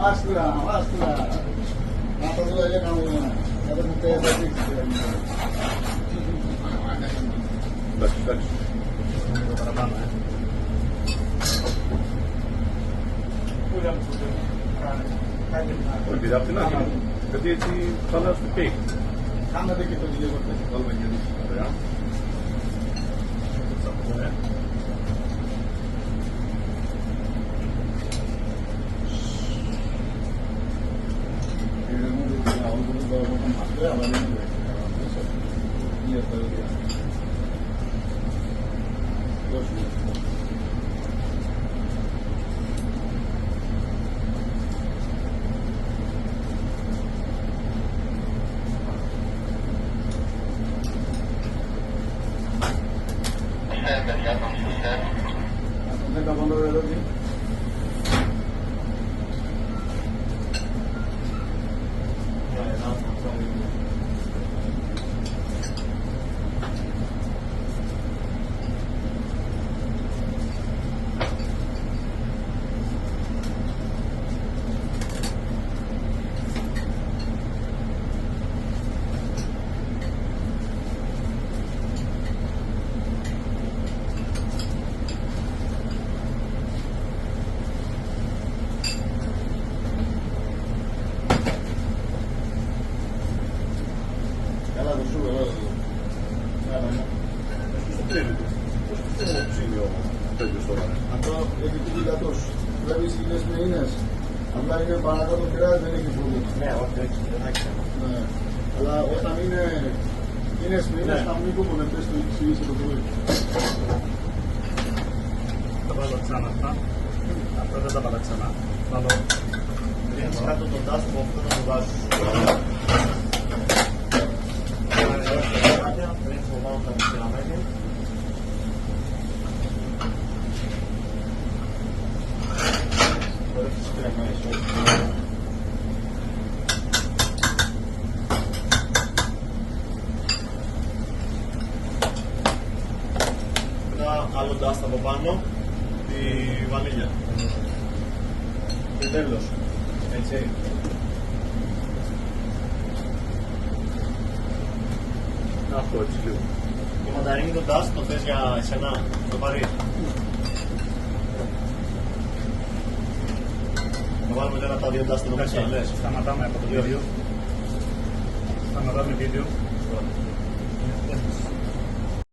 Άστρα. Να το δω για να μου πει εδώ δείξει. Εντάξει. Το παραπάνω, Πού ήταν που το κάνει. Επειδή απ' την άκρη. Γιατί έτσι χαλάς το κέικ. Κάνατε και το λίγο. Βάλουμε και εμείς. Ωραία. Βλέπεις είναι μεΐνες. Απλά είναι παρακάτω κρέας, δεν έχει πρόβλημα. Ναι, όχι, δεν έχει θέμα. Ναι. Αλλά όταν είναι μεΐνες, θα μην κουπονευτές το εξηγήσει το πρωί. Θα βάλω ξανά αυτά. Αυτά δεν τα βάλω ξανά. Βάλω... Ρίχνεις κάτω τον τάστο που αυτό θα το βάζεις. Ρίχνεις το πάνω τα μισθυραμμένη. Ένα άλλο ντάστα από πάνω, τη βανίλια. Και τέλος, έτσι. Αυτό έτσι λίγο. Το μανταρίνι το ντάστα το θες για εσένα, το πάρει. Θα βάλουμε τώρα τα δύο ντάστα εδώ μέσα, λες. Σταματάμε από το βίντεο. Σταματάμε βίντεο.